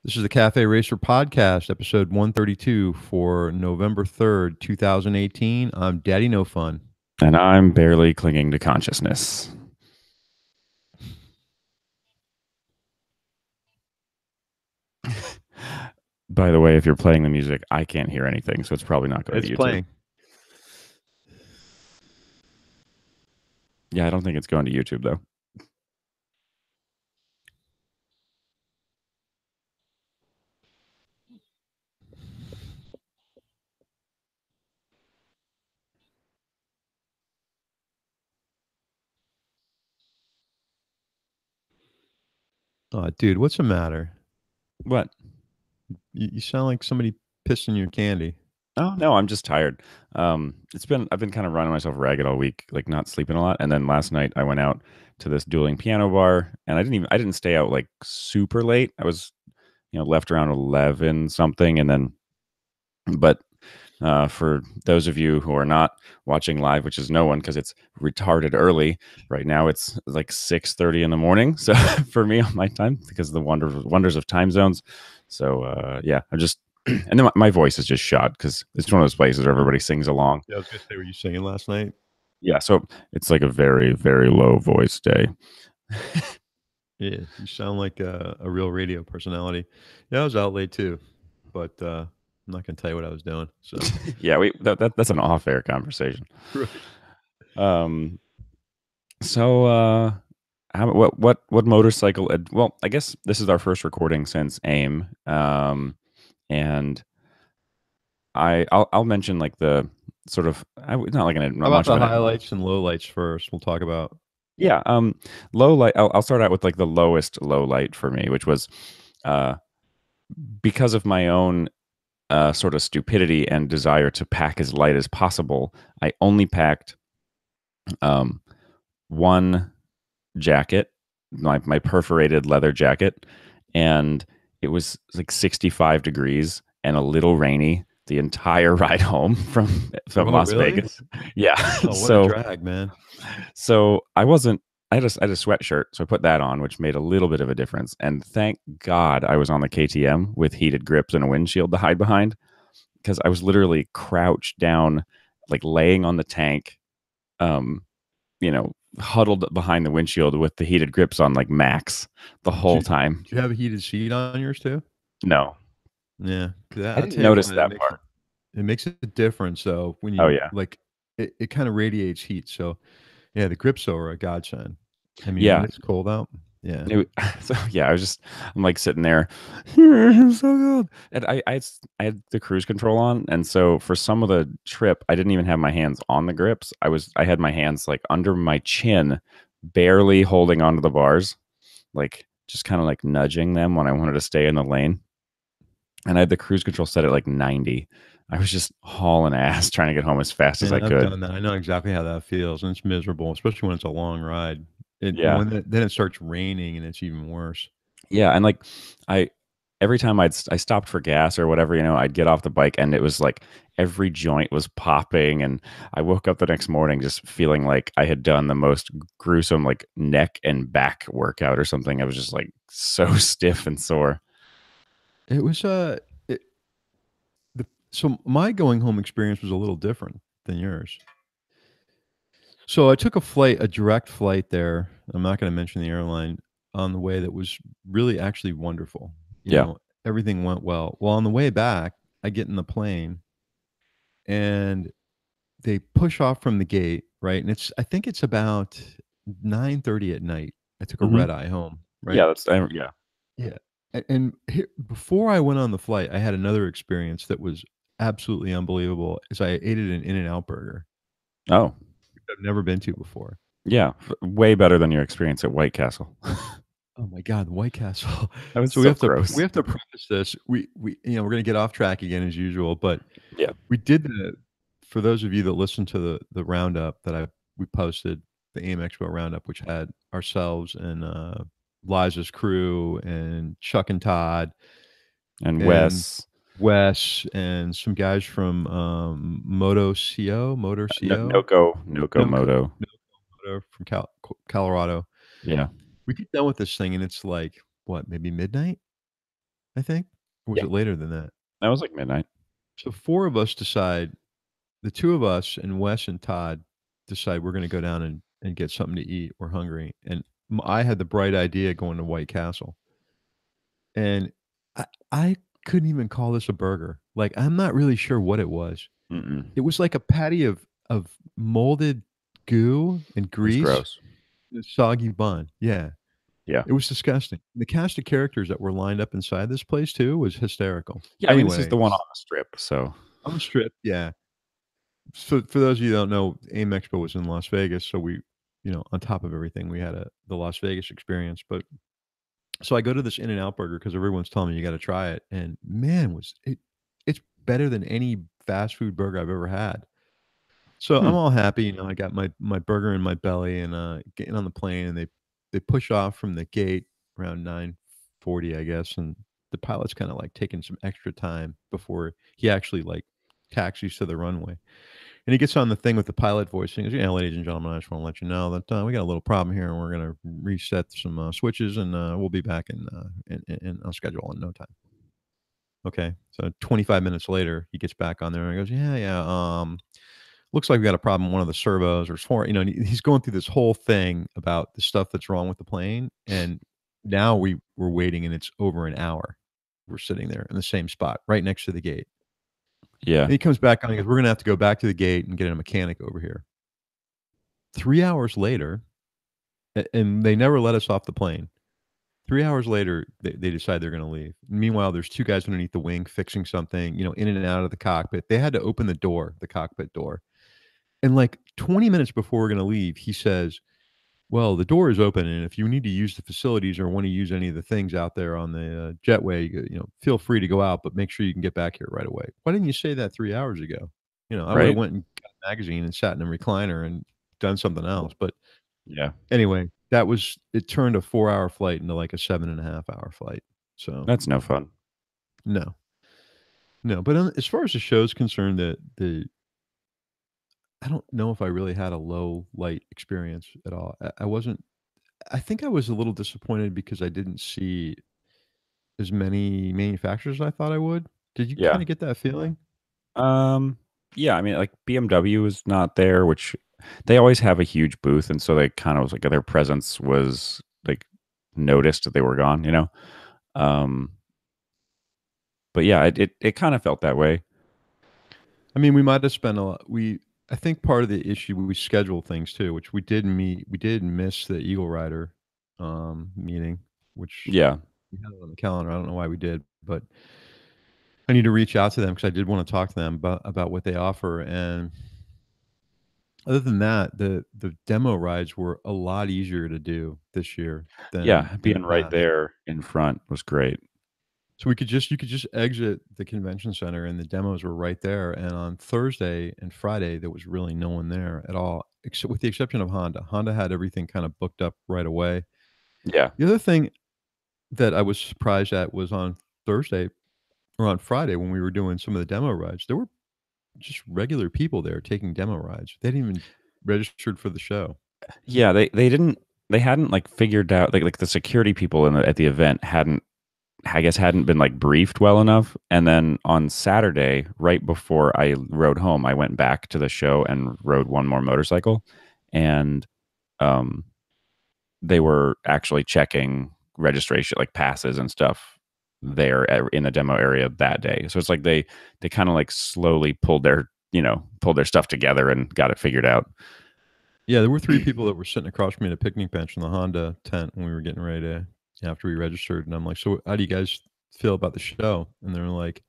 This is the Cafe Racer Podcast, episode 132 for November 3rd, 2018. I'm Daddy No Fun. And I'm barely clinging to consciousness. By the way, if you're playing the music, I can't hear anything, so it's probably not going to It's YouTube. playing. Yeah, I don't think it's going to YouTube, though. Oh, dude, what's the matter? What? You sound like somebody pissed in your candy. Oh, no, I'm just tired. I've been kind of running myself ragged all week, like not sleeping a lot. And then last night I went out to this dueling piano bar, and I didn't stay out like super late. I was, left around 11 something, and then, but for those of you who are not watching live, which is no one because it's retarded early right now, it's like 6:30 in the morning. So for me on my time, because of the wonders of time zones. So yeah, I'm just and then my voice is just shot because it's one of those places where everybody sings along. Yeah, I was going to say, were you singing last night? Yeah, so it's like a very, very low voice day. Yeah, you sound like a real radio personality. Yeah, I was out late too, but I'm not going to tell you what I was doing. So Yeah, that's an off-air conversation. Right. So what motorcycle? Well, I guess this is our first recording since AIM, and I'll mention like the sort of not like How not about much the of an highlights and lowlights first? We'll talk about. yeah low light. I'll start out with like the lowest low light for me, which was because of my own sort of stupidity and desire to pack as light as possible. I only packed one jacket, my perforated leather jacket, and it was like 65 degrees and a little rainy the entire ride home from Oh, Las really? Vegas. Yeah. Oh, what a drag, man. So I wasn't I had a sweatshirt, so I put that on, which made a little bit of a difference. And thank God I was on the KTM with heated grips and a windshield to hide behind, because I was literally crouched down, like laying on the tank, um, huddled behind the windshield with the heated grips on like max the whole time. Did you have a heated seat on yours too? No, Yeah, 'cause I I'll didn't tell you notice what, that part. it makes a difference though when Oh you yeah, like it kind of radiates heat. So yeah, the grips are a godsend. I mean, when yeah. it's cold out, yeah. So yeah, I'm like sitting there, it's so good. And I had the cruise control on, and so for some of the trip, I didn't even have my hands on the grips. I had my hands like under my chin, barely holding onto the bars, like just kind of like nudging them when I wanted to stay in the lane. And I had the cruise control set at like 90. I was just hauling ass trying to get home as fast as Man, I I've could. done that. I know exactly how that feels, and it's miserable, especially when it's a long ride. And Yeah. when then it starts raining, and it's even worse. Yeah, and like I every time I stopped for gas or whatever, I'd get off the bike and it was like every joint was popping, and I woke up the next morning just feeling like I had done the most gruesome like neck and back workout or something. I was just like so stiff and sore. It was it, so my going home experience was a little different than yours. So I took a direct flight there. I'm not going to mention the airline on the way that was really actually wonderful. Yeah. Everything went well. Well, on the way back, I get in the plane and they push off from the gate, right? And I think it's about 9:30 at night. I took a Hmm. red eye home, right? Yeah, yeah. Yeah. And here, before I went on the flight, I had another experience that was absolutely unbelievable. Is I ate at an In-N-Out burger Oh, I've never been to before. yeah. Way better than your experience at White Castle. Oh my god, the White Castle. That was So so we gross. have to preface this. We're gonna get off track again as usual, but Yeah. we did the for those of you that listened to the roundup that we posted, the AIM Expo roundup, which had ourselves and Liza's crew and Chuck and Todd And and Wes, Wes and some guys from Motor CO, Noko no, Moto. Moto from Colorado. Yeah. We get done with this thing and it's like what, maybe midnight? I think? Or was Yeah, it later than that? that was like midnight. So 4 of us decide, the 2 of us and Wes and Todd decide we're gonna go down and get something to eat, we're hungry, and I had the bright idea going to White Castle, and I couldn't even call this a burger. Like, I'm not really sure what it was. Mm-mm. It was like a patty of molded goo and It was grease, gross. and a soggy bun. Yeah, Yeah. it was disgusting. The cast of characters that were lined up inside this place too was hysterical. Yeah, I mean, this is Anyway, the one on the strip, so on the strip, yeah. So for those of you who don't know, AIM Expo was in Las Vegas, so we, on top of everything, we had the Las Vegas experience. But so I go to this In-N-Out Burger because everyone's telling me you got to try it, and man, was it! It's better than any fast food burger I've ever had. So I'm hmm. all happy, I got my burger in my belly, and getting on the plane, and they push off from the gate around 9:40, I guess, and the pilot's kind of like taking some extra time before he actually like taxis to the runway. And he gets on the thing with the pilot voice, and he goes, "Yeah, ladies and gentlemen, I just wanna let you know that, we got a little problem here, and we're gonna reset some, switches, and, we'll be back in on schedule in no time." Okay, so 25 minutes later, he gets back on there, and he goes, "Yeah, yeah, looks like we got a problem with one of the servos or 4," and he's going through this whole thing about the stuff that's wrong with the plane, and now we're waiting, and it's over an hour. We're sitting there in the same spot, right next to the gate. Yeah. And he comes back on, he goes, "We're gonna have to go back to the gate and get a mechanic over here." 3 hours later, and they never let us off the plane. 3 hours later, they decide they're gonna leave. Meanwhile, there's 2 guys underneath the wing fixing something, in and out of the cockpit. They had to open the door, the cockpit door. And, like, 20 minutes before we're gonna leave, he says, "Well, the door is open, and if you need to use the facilities or wanna use any of the things out there on the, jetway, feel free to go out, but make sure you can get back here right away." Why didn't you say that 3 hours ago? I would've Right? went and got a magazine and sat in a recliner and done something else, but Yeah. anyway, it turned a 4-hour flight into, like, a 7.5-hour flight. So, That's no fun. no. No, but, as far as the show's concerned, the I don't know if I really had a low light experience at all. I wasn't. I think I was a little disappointed because I didn't see as many manufacturers as I thought I would. Did you Yeah. kinda get that feeling? Um, yeah, I mean, like, BMW is not there, which they always have a huge booth, and so they kind of was like their presence was, like, noticed that they were gone, you know? Um, but yeah, it kinda felt that way. I mean, we might have spent a lot. I think part of the issue, we schedule things too, which we did miss the Eagle Rider, meeting, which Yeah. we had it on the calendar. I don't know why we did, but I need to reach out to them because I did wanna talk to them about what they offer, and other than that, the demo rides were a lot easier to do this year than Yeah, in being the right past. there in front was great. So you could just exit the convention center, and the demos were right there, and on Thursday and Friday, there was really no one there at all, except with the exception of Honda. Honda had everything kinda booked up right away. Yeah. The other thing that I was surprised at was on Thursday or on Friday when we were doing some of the demo rides, there were just regular people there taking demo rides. They hadn't even registered for the show. Yeah, they hadn't, like, figured out like, the security people at the event hadn't I guess, hadn't been, like, briefed well enough, and then on Saturday, right before I rode home, I went back to the show and rode one more motorcycle, and, um, they were actually checking registration, like, passes and stuff there in the demo area that day. So it's like they kinda, like, slowly pulled their stuff together and got it figured out. Yeah, there were 3 people that were sitting across from me at a picnic bench in the Honda tent when we were getting ready to after we registered, and I'm like, "So how do you guys feel about the show?" And they're like,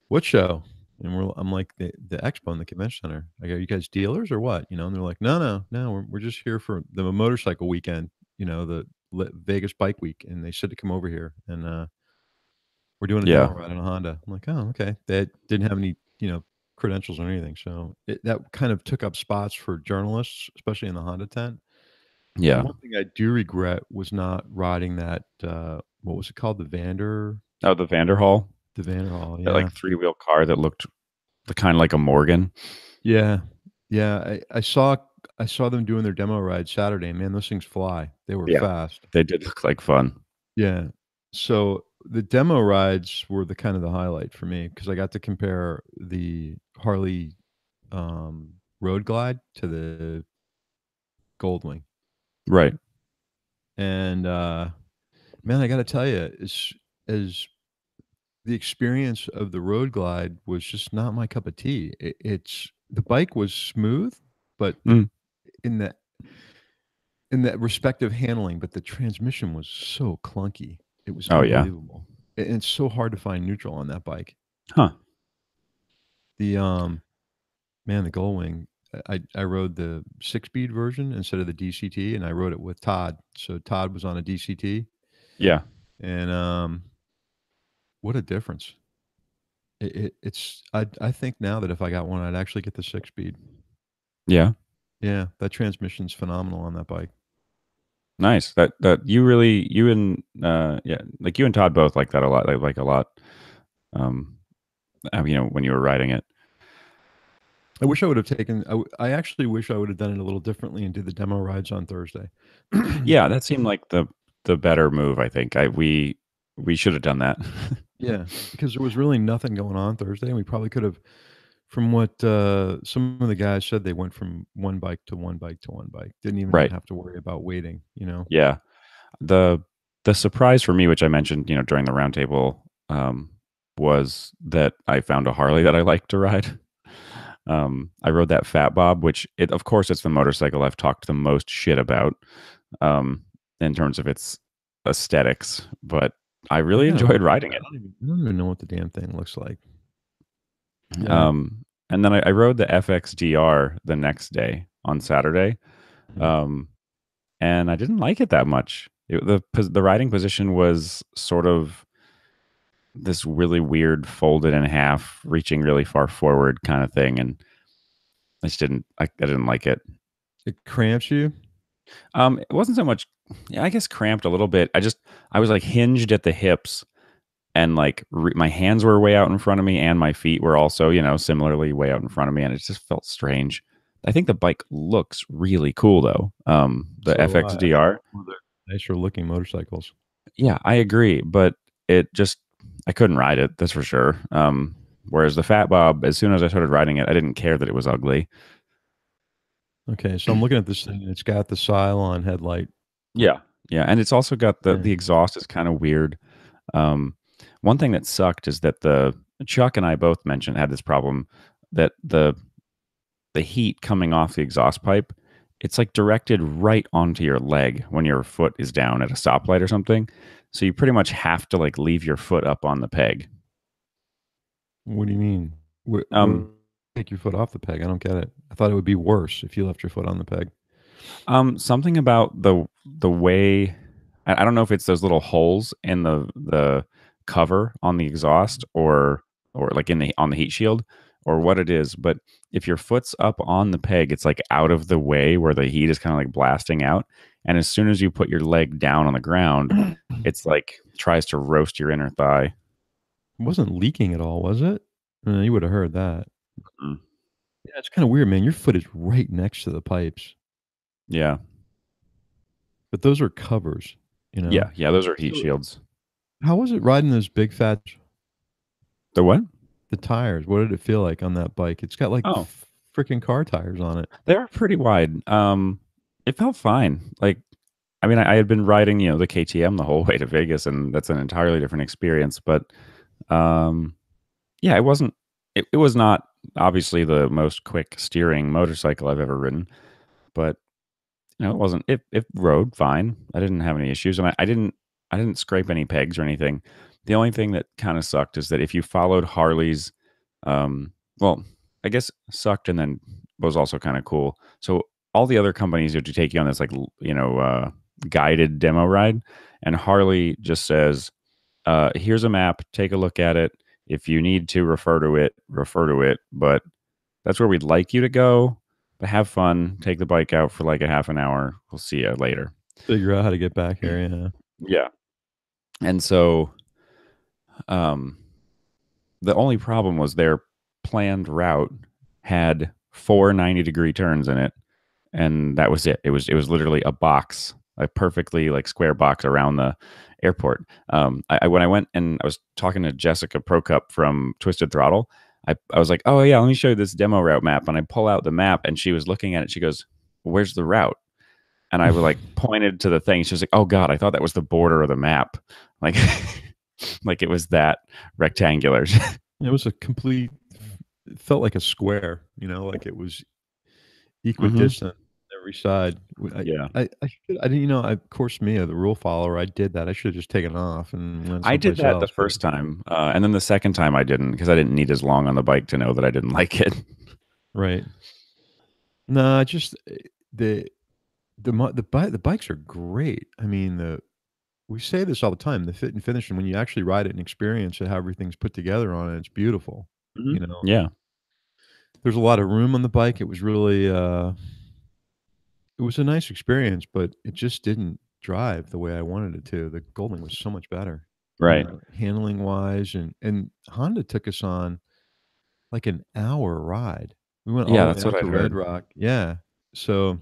"What show?" And I'm like, "The expo in the convention center." I go, "You guys dealers or what?" And they're like, "No, no, no, we're just here for the motorcycle weekend, the Vegas Bike Week," and they said to come over here, and, we're doing a demo Yeah. ride on a Honda. I'm like, "Oh, okay." They didn't have any, credentials or anything, so that kind of took up spots for journalists, especially in the Honda tent. The Yeah. one thing I do regret was not riding that, what was it called? Oh, the Vanderhall? The Vanderhall, That, yeah. like, three-wheel car that looked kinda like a Morgan? Yeah. Yeah, I saw them doing their demo ride Saturday, and man, those things fly. They were Yeah. fast. They did look like fun. Yeah. So, the demo rides were the kind of the highlight for me because I got to compare the Harley Road Glide to the Goldwing, Right. and man, I got to tell you, as the experience of the Road Glide was just not my cup of tea. It's the bike was smooth, but Mm. in the in that respective handling, but the transmission was so clunky. It was Oh yeah. unbelievable. And it's so hard to find neutral on that bike. Huh. The man, the Gullwing. I rode the 6-speed version instead of the DCT, and I rode it with Todd. So Todd was on a DCT, Yeah. and what a difference! It's I think now that if I got one, I'd actually get the 6-speed. Yeah. Yeah, that transmission's phenomenal on that bike. Nice. That you and yeah, like you and Todd both like that a lot. Like a lot. Um, when you were riding it. I wish I would have taken. I actually wish I would have done it a little differently and did the demo rides on Thursday. Yeah, that seemed like the better move. I think we should have done that. Yeah, because there was really nothing going on Thursday, and we probably could have. From what some of the guys said, they went from one bike to one bike to one bike. Didn't even Right. have to worry about waiting. You know. Yeah. The the surprise for me, which I mentioned, during the roundtable, was that I found a Harley that I like to ride. I rode that Fat Bob, which of course it's the motorcycle I've talked the most shit about, in terms of its aesthetics, but I really Yeah, enjoyed riding it. I don't even know what the damn thing looks like. Yeah. And then I rode the FXDR the next day on Saturday, Mhm. and I didn't like it that much. The riding position was sort of this really weird folded in half, reaching really far forward kind of thing, and I didn't like it. It cramps you. It wasn't so much, yeah, I guess cramped a little bit. I was like hinged at the hips, and like my hands were way out in front of me, and my feet were also, similarly way out in front of me, and it just felt strange. I think the bike looks really cool though. The So do I. I think FXDR. it's one of the nicer looking motorcycles. Yeah, I agree, but it just I couldn't ride it, that's for sure. Whereas the Fat Bob, as soon as I started riding it, I didn't care that it was ugly. Okay, so I'm looking at this thing, and it's got the Cylon headlight. Yeah. Yeah, and it's also got Yeah. the exhaust is kind of weird. Um, One thing that sucked is that the Chuck and I both mentioned had this problem that the heat coming off the exhaust pipe, it's like directed right onto your leg when your foot is down at a stoplight or something. So you pretty much have to like leave your foot up on the peg. What do you mean? Um, Take your foot off the peg? I don't get it. I thought it would be worse if you left your foot on the peg. Something about the way I don't know if it's those little holes in the cover on the exhaust or like in the on the heat shield or what it is, but if your foot's up on the peg, it's like out of the way where the heat is kind of like blasting out. And as soon as you put your leg down on the ground, it's like tries to roast your inner thigh. It wasn't leaking at all, was it? You would have heard that. Mm. Yeah, it's kind of weird, man. Your foot is right next to the pipes, Yeah. but those are covers, you know. Yeah. Yeah. Those are heat So, shields. how was it riding those big fat The what? the tires? What did it feel like on that bike? It's got like Oh, freaking car tires on it. they're pretty wide. It felt fine. Like, I mean, I had been riding, the KTM the whole way to Vegas, and that's an entirely different experience. But um, yeah, it wasn't. It was not obviously the most quick steering motorcycle I've ever ridden, but it wasn't. It rode fine. I didn't have any issues, and I didn't scrape any pegs or anything. The only thing that kind of sucked is that if you followed Harley's, well, I guess sucked and then was also kind of cool. So all the other companies would take you on this like guided demo ride, and Harley just says, "Here's a map. Take a look at it. If you need to refer to it, refer to it. But that's where we'd like you to go. But have fun. Take the bike out for like a half an hour. We'll see you later." Figure out how to get back here. Yeah. Yeah. And so, um, the only problem was their planned route had 4 90-degree turns in it, and that was it. It was literally a box a perfectly like square box around the airport. When I went and I was talking to Jessica Procup from Twisted Throttle, I was like, oh yeah, let me show you this demo route map, and I pull out the map, and she was looking at it. She goes, where's the route? And I like pointed to the thing. She was like, oh god, I thought that was the border of the map, like like it was that rectangular. It was a complete. It felt like a square, like it was Hmm. equidistant on every side. Yeah. I didn't, of course, me, the rule follower, I did that. I should have just taken off and went I did someplace that the else. But first time, and then the second time I didn't because I didn't need as long on the bike to know that I didn't like it. right, no, just the the bikes are great. I mean, we say this all the time. The fit and finish, and when you actually ride it and experience it, how everything's put together on it, it's beautiful. Hmm. You know, Yeah. there's a lot of room on the bike. It was really, it was a nice experience, but it just didn't drive the way I wanted it to. The Goldwing was so much better, Right. handling wise, and Honda took us on like an hour ride. We went all Yeah, the way that's what out to I've Red heard. Rock. Yeah. So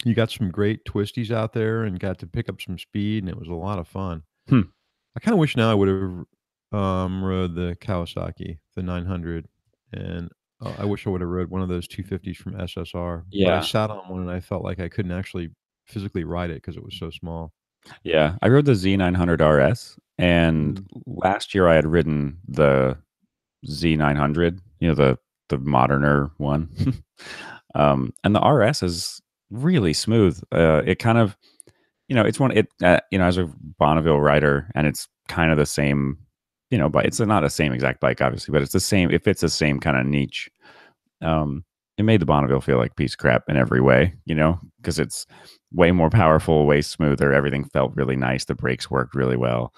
you got some great twisties out there and got to pick up some speed, and it was a lot of fun. Hmm. I kinda wish now I would've, rode the Kawasaki, the 900, and, I wish I would've rode one of those 250s from SSR, but I Yeah. sat on one and I felt like I couldn't actually physically ride it because it was so small. Yeah. I rode the Z900 RS, and Mm. last year I had ridden the Z900, the moderner one. And the RS is really smooth. It kind of, it's one, as a Bonneville rider, and it's kind of the same, but it's not the same exact bike, obviously, but it's the same, it fits the same kind of niche. Um, it made the Bonneville feel like piece of crap in every way, because it's way more powerful, way smoother. Everything felt really nice. The brakes worked really well.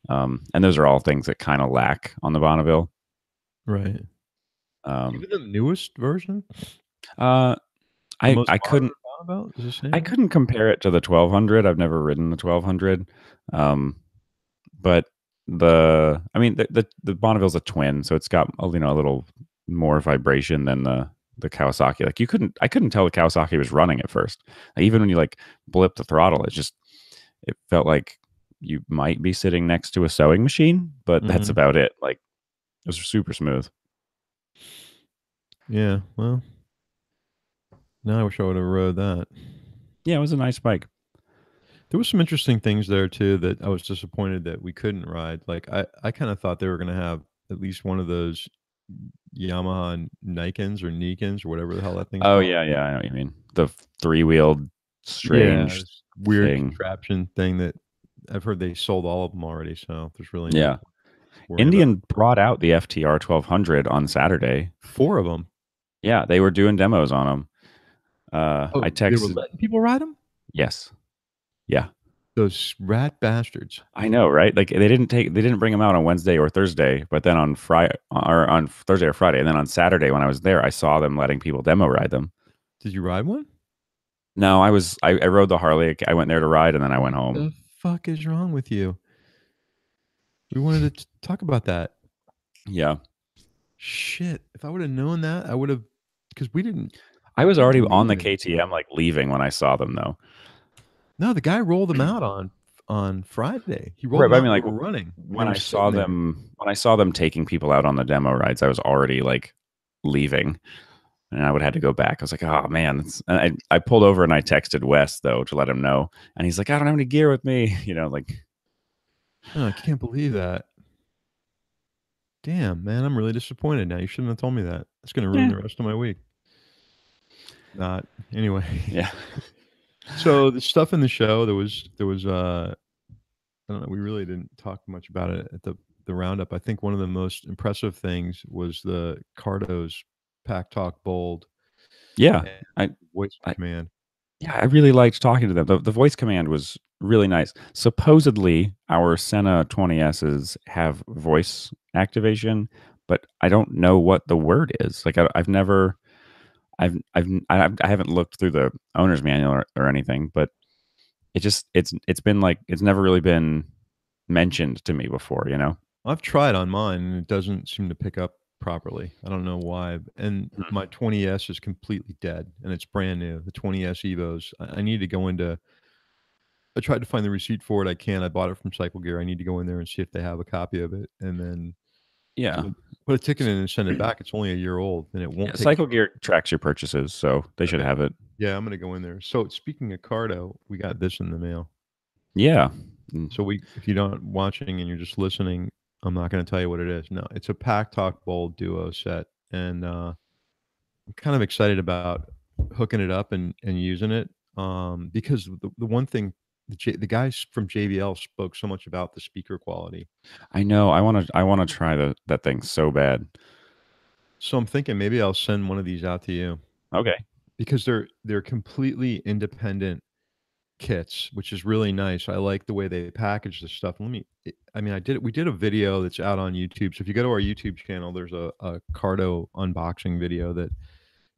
And those are all things that kind of lack on the Bonneville. Right. Um, Even the newest version? uh, The I most I couldn't modern Bonneville is the I same? couldn't compare it to the 1200. I've never ridden the 1200. Um, but I mean, the Bonneville's a twin, so it's got a little more vibration than the Kawasaki. Like I couldn't tell the Kawasaki was running at first. Like, even when you like blip the throttle, it felt like you might be sitting next to a sewing machine, but that's Mhm. about it. Like it was super smooth. Yeah, well, now I wish I would've rode that. Yeah, it was a nice bike. There was some interesting things there too that I was disappointed that we couldn't ride. Like I kind of thought they were going to have at least one of those Yamaha Nikons or Nikons or whatever the hell that thing's Oh called. yeah, yeah, I know what you mean. The three-wheeled Yeah, strange this weird thing. contraption thing that I've heard they sold all of them already, so there's really no Yeah. point worrying about Indian brought out the FTR 1200 on Saturday. 4 of them. Yeah, they were doing demos on them. I Oh, they were texted. letting people ride them. Yes. Yeah. Those rat bastards. I know, right? Like they didn't bring them out on Wednesday or Thursday, but then on Friday or on Thursday or Friday, and then on Saturday when I was there, I saw them letting people demo ride them. Did you ride one? No, I rode the Harley. I went there to ride, and then I went home. The fuck is wrong with you? We wanted to talk about that. Yeah. Shit! If I would have known that, I would have because I was we already didn't on meet the him. KTM like leaving when I saw them though. No, the guy rolled them out on Friday. He rolled Right, them but I out mean, when like we were running, and they when were sitting there. I saw them taking people out on the demo rides, I was already like leaving, and I would have to go back. I was like, oh man, and I pulled over and I texted Wes though to let him know, and he's like, I don't have any gear with me, like Oh, I can't believe that. Damn, man, I'm really disappointed now. You shouldn't have told me that. It's gonna ruin yeah, the rest of my week. Not anyway. yeah, So the stuff in the show, there was I don't know. We really didn't talk much about it at the roundup. I think one of the most impressive things was the Cardos Pack Talk Bold yeah. and I, voice I command. yeah, I really liked talking to them. The voice command was really nice. Supposedly, our Senna 20Ss have voice activation, but I don't know what the word is. Like I've never, I haven't looked through the owner's manual or anything, but it's been like it's never really been mentioned to me before. I've tried on mine and it doesn't seem to pick up properly. I don't know why. And Hmm. my 20S is completely dead and it's brand new. The 20S Evos. I need to go into I tried to find the receipt for it. I can't. I bought it from Cycle Gear. I need to go in there and see if they have a copy of it, and then Yeah. put a ticket in and send it back. It's only a year old, and it won't take. Cycle Gear tracks your purchases, so they should have it. Yeah, I'm gonna go in there. So speaking of Cardo, we got this in the mail. Yeah. So if you're not watching and you're just listening, I'm not going to tell you what it is. No, it's a Pack Talk Bold Duo set, and I'm kind of excited about hooking it up and using it, because the one thing the guys from JBL spoke so much about the speaker quality. I know. I want to try that thing so bad. So I'm thinking maybe I'll send one of these out to you Okay. because they're completely independent kits, which is really nice. I like the way they package the stuff. I mean, we did a video that's out on YouTube. So if you go to our YouTube channel, there's a Cardo unboxing video that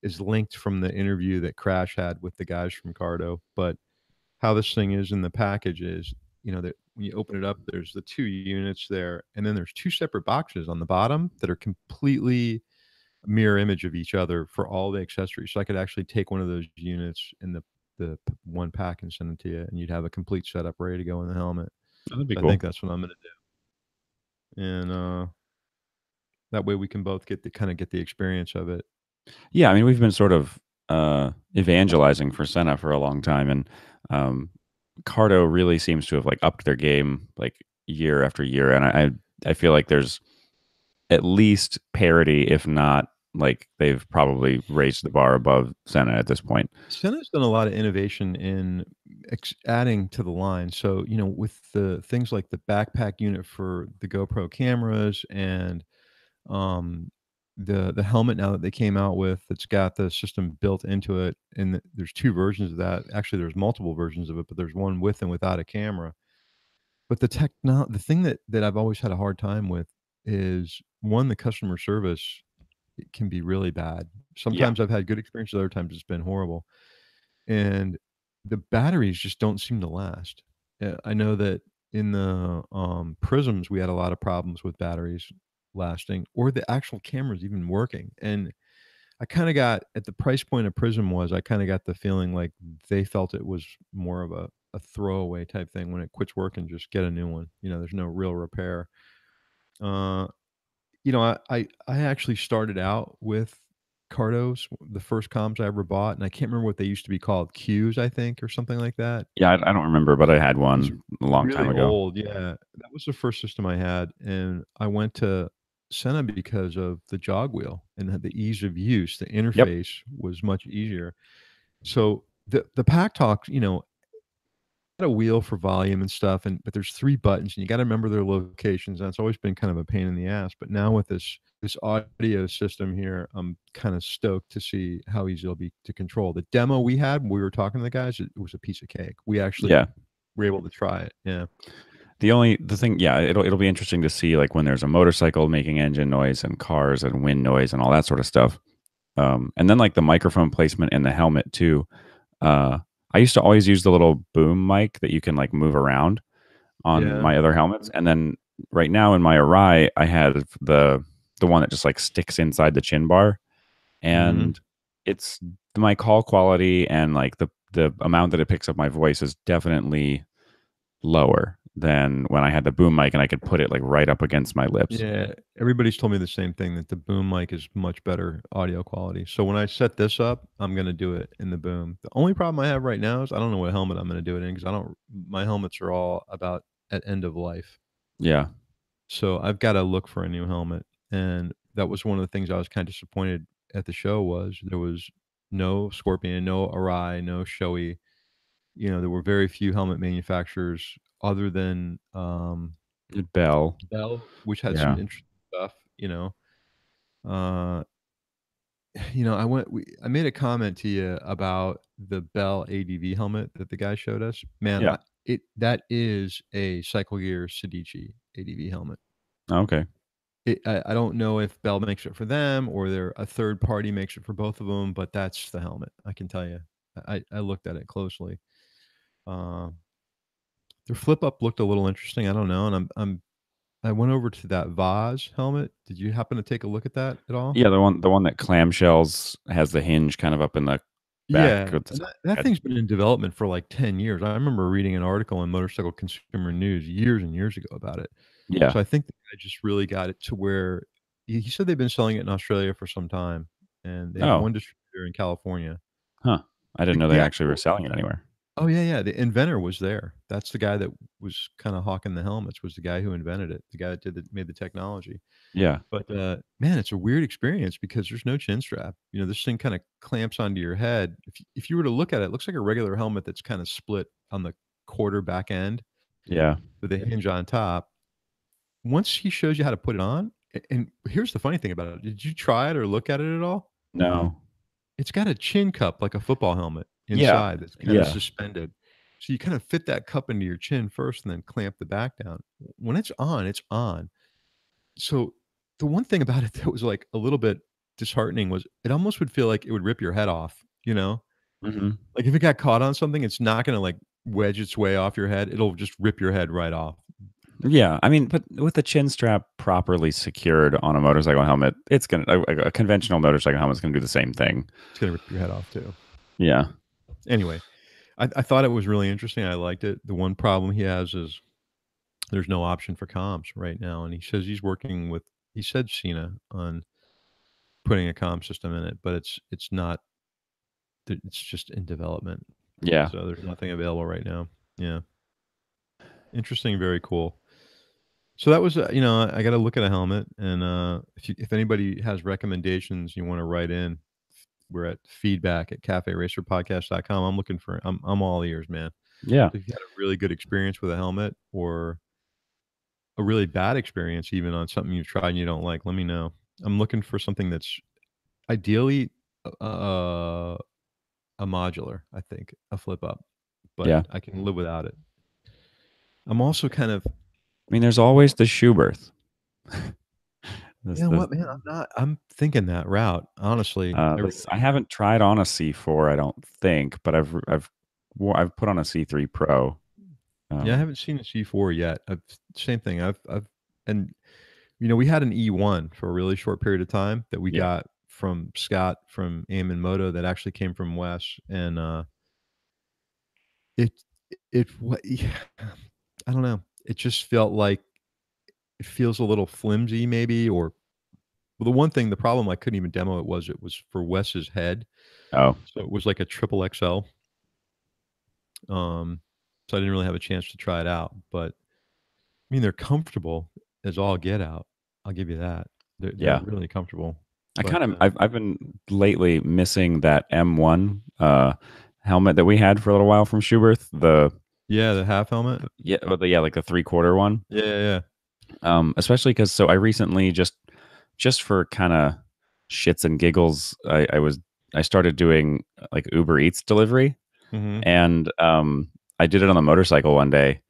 is linked from the interview that Crash had with the guys from Cardo. But how this thing is in the package is, that when you open it up, there's the 2 units there, and then there's 2 separate boxes on the bottom that are completely mirror image of each other for all the accessories. So I could actually take one of those units in the one pack and send it to you, and you'd have a complete setup ready to go in the helmet. That'd be So cool. I think that's what I'm going to do, and that way we can both get the experience of it. Yeah, I mean, we've been sort of evangelizing for Senna for a long time, and Cardo really seems to have like upped their game like year after year, and I feel like there's at least parity, if not like they've probably raised the bar above Senna at this point. Senna's done a lot of innovation in adding to the line. So, with the things like the backpack unit for the GoPro cameras, and the helmet now that they came out with, that's got the system built into it, and there's 2 versions of that. Actually, there's multiple versions of it, but there's one with and without a camera. But the thing that I've always had a hard time with is, one, the customer service, it can be really bad. Sometimes I've had good experiences, other times it's been horrible. And the batteries just don't seem to last. I know that in the, Prisms, we had a lot of problems with batteries lasting, or the actual cameras even working, and I kinda got at the price point of Prism was, I kinda got the feeling like they felt it was more of a throwaway type thing. When it quits working, just get a new one. There's no real repair. Uh, I actually started out with Cardos, the first comms I ever bought, and I can't remember what they used to be called, Qs, I think, or something like that. Yeah, I don't remember, but I had It was one a long time really ago. old, yeah. That was the first system I had, and I went to Sena because of the jog wheel and the ease of use. The Yep. interface was much easier. So the Pack Talk, got a wheel for volume and stuff, but there's 3 buttons, and you gotta remember their locations, and it's always been kind of a pain in the ass. But now with this audio system here, I'm kinda stoked to see how easy it'll be to control. The demo we had when we were talking to the guys, it was a piece of cake. We actually were able to try it. Yeah. The thing, yeah, it'll be interesting to see like when there's a motorcycle making engine noise and cars and wind noise and all that sort of stuff. And then like the microphone placement in the helmet too. I used to always use the little boom mic that you can like move around on my other helmets, and then right now in my Arai, I had the one that just like sticks inside the chin bar, and it's my call quality and like the amount that it picks up my voice is definitely lower than when I had the boom mic and I could put it like right up against my lips. Yeah, everybody's told me the same thing, that the boom mic is much better audio quality. So when I set this up, I'm gonna do it in the boom. The only problem I have right now is I don't know what helmet I'm gonna do it in, because my helmets are all about at end of life. Yeah. So I've gotta look for a new helmet, and that was one of the things I was kinda disappointed at the show. Was there was no Scorpion, no Arai, no Shoei. There were very few helmet manufacturers other than, Bell, which had some interesting stuff. Uh, I made a comment to you about the Bell ADV helmet that the guy showed us. Man, Yeah. That is a Cycle Gear Sedici ADV helmet. Okay. I don't know if Bell makes it for them or a third party makes it for both of them, but that's the helmet. I can tell you. I looked at it closely. Their flip up looked a little interesting. I don't know, and I went over to that Vaz helmet. Did you happen to take a look at that at all? Yeah, the one that clamshells has the hinge kind of up in the back Yeah, with and the that head. thing's been in development for, like, 10 years. I remember reading an article in Motorcycle Consumer News years and years ago about it. Yeah. So I think the guy just really got it to where he said they've been selling it in Australia for some time, and they have Oh, one distributor in California. huh. I didn't know they The actually were actual selling it anywhere. Oh, yeah, yeah, the inventor was there. That's the guy that was kinda hawking the helmets, was the guy who invented it, the guy that made the technology. Yeah. But, man, it's a weird experience because there's no chin strap. You know, this thing kinda clamps onto your head. If you were to look at it, it looks like a regular helmet that's kinda split on the quarter back end Yeah. with a hinge on top. Once he shows you how to put it on, and here's the funny thing about it, did you try it or look at it at all? No. It's got a chin cup like a football helmet Yeah. inside that's kinda Yeah. suspended. So you kinda fit that cup into your chin first and then clamp the back down. When it's on, it's on. So, the one thing about it that was, like, a little bit disheartening was it almost would feel like it would rip your head off, you know? Mhm. Like, if it got caught on something, it's not gonna, like, wedge its way off your head, it'll just rip your head right off. Yeah, I mean, but with the chin strap properly secured on a motorcycle helmet, it's gonna a conventional motorcycle helmet's gonna do the same thing. It's gonna rip your head off too. Yeah. Anyway, I thought it was really interesting, I liked it. The one problem he has is there's no option for comms right now, and he says he's working with he said Cena on putting a comm system in it, but it's not it's just in development. Yeah. So there's nothing available right now. Yeah. Interesting, very cool. So that was, I got to look at a helmet, and if anybody has recommendations you want to write in, we're at feedback at caferacerpodcast.com. I'm all ears, man. Yeah. So if you had a really good experience with a helmet or a really bad experience even on something you've tried and you don't like, let me know. I'm looking for something that's ideally uh, a modular, I think, a flip up, but Yeah. I can live without it. I'm also kind of, I mean, there's always the Schuberth. you This know the what, man? I'm thinking that route, honestly. I really this I haven't tried on a C4, I don't think, but I've put on a C3 Pro. Yeah, I Um, haven't seen a C4 yet. Same thing. And we had an E1 for a really short period of time that we yeah. got from Scott from Aim Moto that actually came from Wes, and it yeah, I don't know. It just felt like it feels a little flimsy, maybe, or well, the problem I couldn't even demo it was for Wes's head, Oh, so it was like a triple XL. So I didn't really have a chance to try it out, but I mean, they're comfortable as all get out. I'll give you that. They're yeah. really comfortable, I but, kind of I've been lately missing that M1 helmet that we had for a little while from Schuberth. yeah, the half helmet. Like the 3/4 one. Yeah, yeah, yeah. Especially because I recently just for kind of shits and giggles, I started doing like Uber Eats delivery, Mhm. and I did it on the motorcycle one day,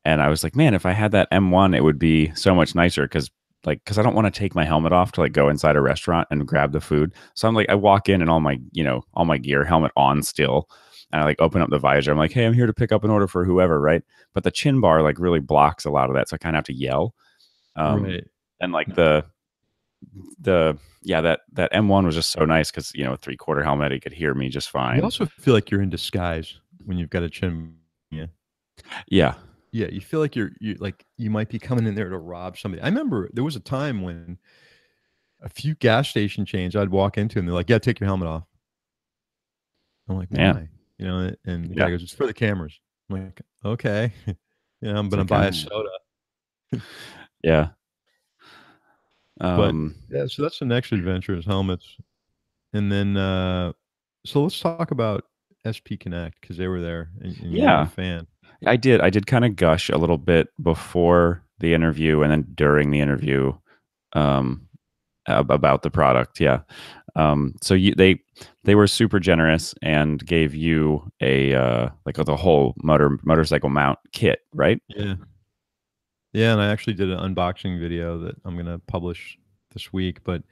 and I was like, man, if I had that M1, it would be so much nicer because I don't want to take my helmet off to like go inside a restaurant and grab the food. So I'm like, I walk in and all my gear, helmet on still. And I like open up the visor. I'm like, hey, I'm here to pick up an order for whoever, right? But the chin bar like really blocks a lot of that. So I kind of have to yell. Um, Right. and like that M1 was just so nice because 3/4 helmet, he could hear me just You fine. also feel like you're in disguise when you've got a chin. Yeah. Yeah. Yeah, you feel like you might be coming in there to rob somebody. I remember there was a time when a few gas station chains I'd walk into and they're like, "Yeah, take your helmet off." I'm like, Man. "Why?" And the guy Yeah. goes, "It's for the cameras." I'm like, "Okay." I'm It's gonna like, buy a soda. yeah. But, Um, yeah, so that's the next adventure is helmets. And then, so let's talk about SP Connect because they were there and you were a yeah. fan. I did kind of gush a little bit before the interview and then during the interview um, about the product. Yeah. So they were super generous and gave you a like the whole motorcycle mount kit, right? Yeah. Yeah, and I actually did an unboxing video that I'm gonna publish this week, but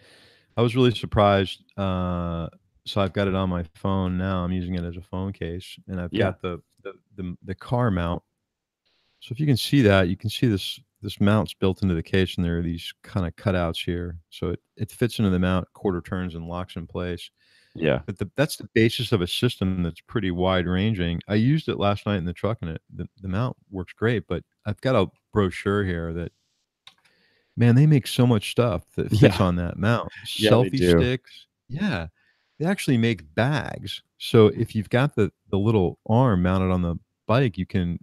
I was really surprised. So I've got it on my phone now. I'm using it as a phone case, and I've Yeah. got the car mount. So if you can see that, you can see this mount's built into the case, and there are these kind of cutouts here. So it fits into the mount, quarter turns, and locks in place. Yeah. But that's the basis of a system that's pretty wide ranging. I used it last night in the truck, and the mount works great. But I've got a brochure here that, man, they make so much stuff that fits Yeah. on that mount. Yeah, they Selfie do. sticks, yeah. They actually make bags. So if you've got the little arm mounted on the bike, you can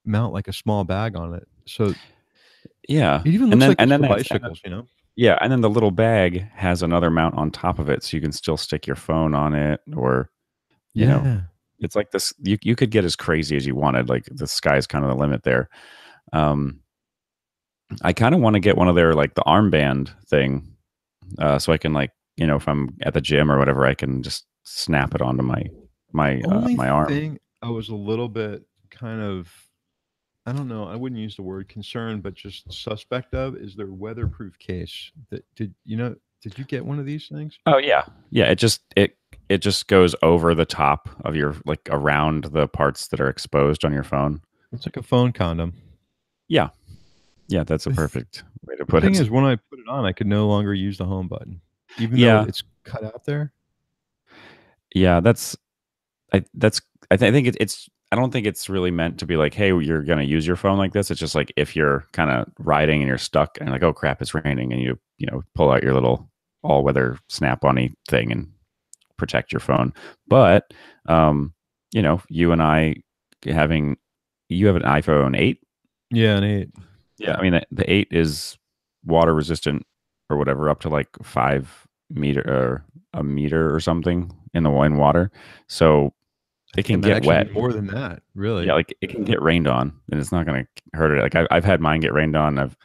mount like a small bag on it. So Yeah. it even And looks then like it's for that's bicycles, you know? yeah, and then the little bag has another mount on top of it, so you can still stick your phone on it, or you know, Yeah. it's like this. You could get as crazy as you wanted. Like the sky's kind of the limit there. Um, I kind of want to get one of their like the armband thing, so I can like if I'm at the gym or whatever, I can just snap it onto Only my arm. thing I was a little bit kind of, I don't know, I wouldn't use the word concerned, but just suspect of is their weatherproof case. That did you get one of these things? Oh yeah, yeah. It just goes over the top of your like around the parts that are exposed on your phone. It's like a phone condom. Yeah, yeah. That's a The, th- perfect way to the put thing it. is, when I put it on, I could no longer use the home button, even though Yeah, it's cut out there. yeah. That's I think it's I don't think it's really meant to be like, hey, you're gonna use your phone like this. It's just like if you're kind of riding and you're stuck and like, oh crap, it's raining, and you pull out your little all weather snap on thing and protect your phone. But you and I having you have an iPhone 8. Yeah, an 8. Yeah, I mean the 8 is water resistant or whatever up to like 5 meter or a meter or something in water. So it It can might get actually wet. be more than that, Yeah, really. like it can get rained on, and it's not going to hurt it. Like I've had mine get rained on. I've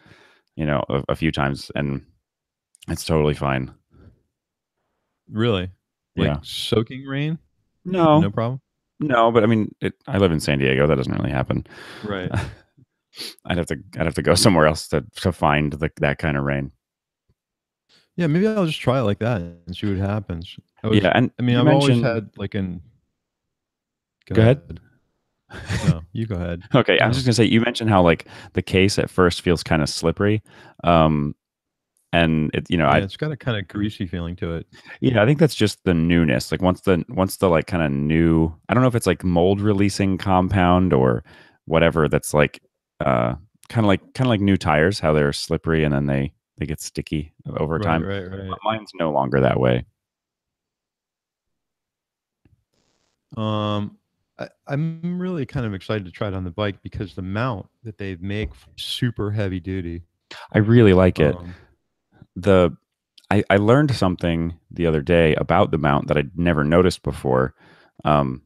a few times, and it's totally fine. Really, like Yeah. soaking rain, No, no problem. no, but I mean, I live in San Diego. That doesn't really happen. Right. I'd have to go somewhere else to find that kind of rain. Yeah, maybe I'll just try it like that and see what happens. Yeah, and I mean, you I've always mentioned. had like an. Go Go ahead. ahead. No, you go ahead. Okay, I was No. just gonna say you mentioned how like the case at first feels kind of slippery, um, and Yeah, it's got a kinda greasy feeling to it. I think that's just the newness. Like once the like kind of new, I don't know if it's like mold releasing compound or whatever. That's like uh, kind of like new tires, how they're slippery and then they get sticky over Right, time. right, right. Mine's no longer that way. Um, I'm really kind of excited to try it on the bike because the mount that they make super heavy duty. I really like it. Um, The I learned something the other day about the mount that I'd never noticed before. Um,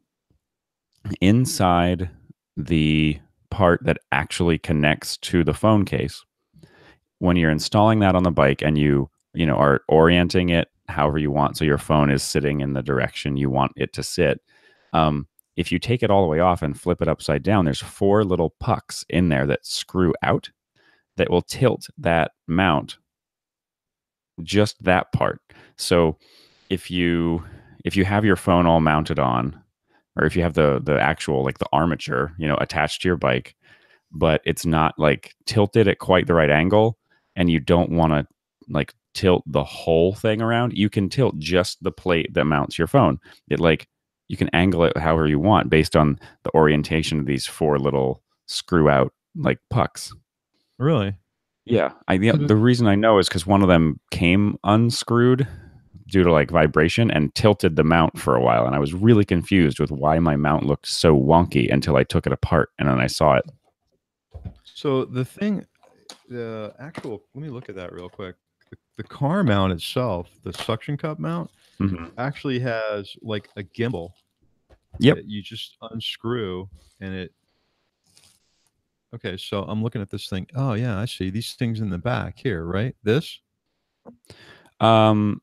Inside the part that actually connects to the phone case, when you're installing that on the bike and you are orienting it however you want, so your phone is sitting in the direction you want it to sit. If you take it all the way off and flip it upside down, there's 4 little pucks in there that screw out that will tilt that mount, just that part. So if you have your phone all mounted on, or if you have the actual like the armature attached to your bike, but it's not like tilted at quite the right angle, and you don't want to like tilt the whole thing around, you can tilt just the plate that mounts your phone. It like you can angle it however you want based on the orientation of these 4 little screw out like pucks. really? Yeah, So the reason I know is because one of them came unscrewed due to like vibration and tilted the mount for a while, and I was really confused with why my mount looked so wonky until I took it apart and then I saw it. the actual, let me look at that real quick. The car mount itself, the suction cup mount, Hmm. actually has like a gimbal Yep. that you just unscrew and it. Okay, so I'm looking at this thing. Oh yeah, I see these things in the back here, right? This? Um,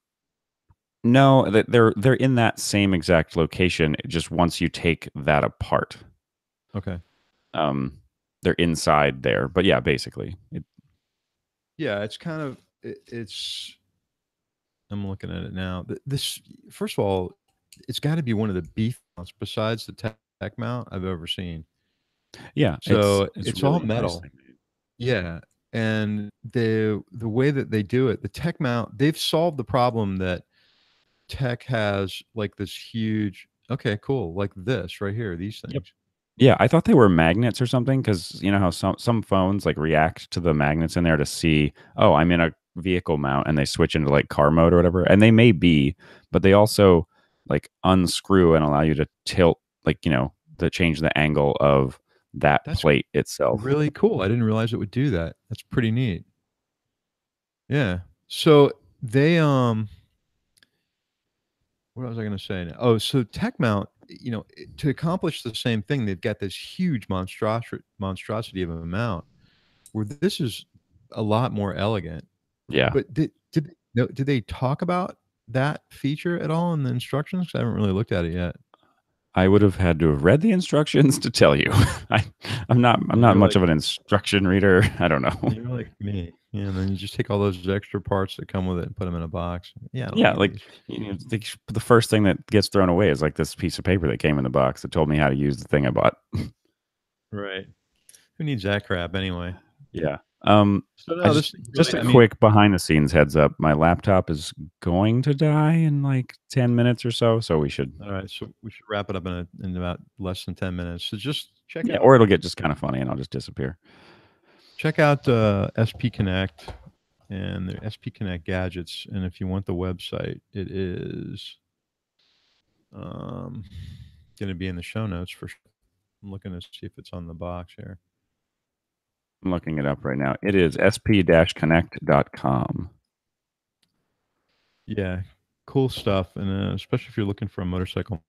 no, they're in that same exact location. Just once you take that apart, Okay. um, they're inside there. But yeah, basically, Yeah, it's kind of it's. I'm looking at it now. This, first of all, it's got to be one of the beef mounts besides the tech mount I've ever seen. yeah, So it's it's all really nice. metal. Yeah, and the way that they do it, the tech mount, they've solved the problem that Tech has like this huge. Okay, cool. Like this right here. These Yep. things. Yeah, I thought they were magnets or something because you know how some phones like react to the magnets in there to see, oh, I'm in a vehicle mount, and they switch into like car mode or whatever. And they may be, but they also like unscrew and allow you to tilt, like to change the angle of that That's plate itself. really cool. I didn't realize it would do that. That's pretty neat. Yeah. So they what was I going to say now? Oh, so TechMount, to accomplish the same thing, they've got this huge monstrosity of a mount where this is a lot more elegant. Yeah. But did they talk about that feature at all in the instructions? 'Cause I haven't really looked at it yet. I would have had to have read the instructions to tell you. I, I'm not You're much like of an instruction reader. I don't know. you're like me. Yeah, and then you just take all those extra parts that come with it and put them in a box. Yeah, I don't Yeah, need like these. the first thing that gets thrown away is like this piece of paper that came in the box that told me how to use the thing I bought. Right. Who needs that crap anyway? Yeah. So I no, this thing just really, a I mean, quick behind the scenes heads up. My laptop is going to die in like 10 minutes or so, so we should. all right, so we should wrap it up in about less than 10 minutes. So just check Yeah, out or it'll get just kind of funny and I'll just disappear. SP Connect and their SP Connect gadgets. And if you want the website, it is going to be in the show notes for sure. I'm looking to see if it's on the box here. I'm looking it up right now. It is sp-connect.com. Yeah, cool stuff, and especially if you're looking for a motorcycle.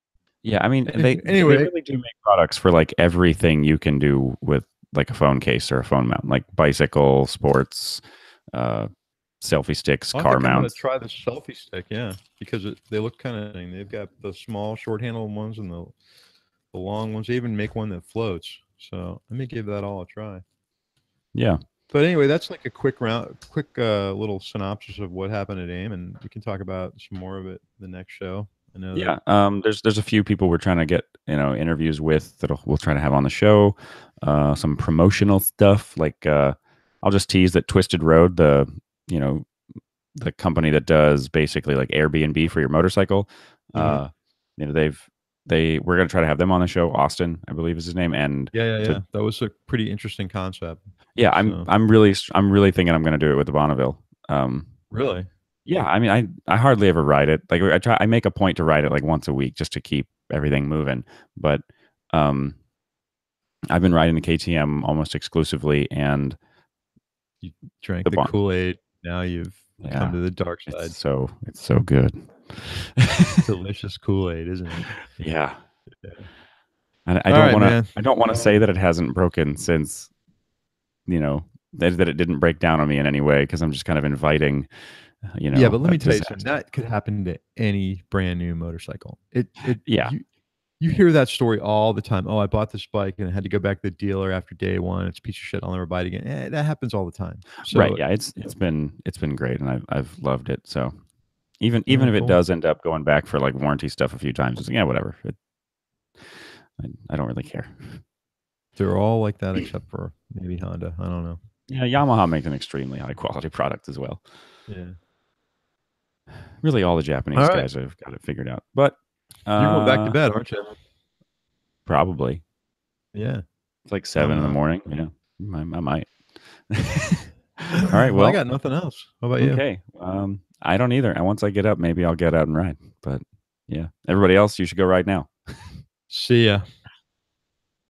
Yeah, I mean they Anyway, really do make products for like everything you can do with like a phone case or a phone mount, like bicycle, sports, selfie sticks, I car think I'm going to mounts. try the selfie stick, yeah, because they look kind of. They've got the small, short-handled ones and the long ones. They even make one that floats. So let me give that all a try. Yeah. But anyway, that's like a quick little synopsis of what happened at AIM, and we can talk about some more of it the next show. I know. Yeah. There's a few people we're trying to get interviews with that we'll try to have on the show. Some promotional stuff like I'll just tease that Twisted Road, the the company that does basically like Airbnb for your motorcycle. We're going to try to have them on the show. Austin, I believe is his name, and Yeah. That was a pretty interesting concept. yeah, So. I'm really thinking I'm going to do it with the Bonneville. Really? Yeah, I mean, I hardly ever ride it. Like I make a point to ride it like once a week just to keep everything moving. But I've been riding the KTM almost exclusively, and you drank the Kool-Aid. Now you've come to the dark side. It's so good. Delicious Kool-Aid, isn't it? Yeah. I don't want to say that it hasn't broken since, that it didn't break down on me in any way, because I'm just kind of inviting, Yeah, but let me tell you something. That could happen to any brand new motorcycle. Yeah. You hear that story all the time. Oh, I bought this bike and I had to go back to the dealer after day one. It's a piece of shit. I'll never buy it again. That happens all the time. So, right. Yeah. It's been great, and I've loved it. So even if it does end up going back for like warranty stuff a few times, it's like, yeah, whatever. I don't really care. They're all like that except for maybe Honda. I don't know. Yeah, Yamaha makes an extremely high quality product as well. Yeah. Really, all the Japanese guys have got it figured out. But you're going back to bed, aren't you? Probably. Yeah. It's like 7 in the morning. Yeah, I might. All right. Well, I got nothing else. How about you? Okay. I don't either. And once I get up, maybe I'll get out and ride. But yeah, everybody else, you should go ride now. See ya.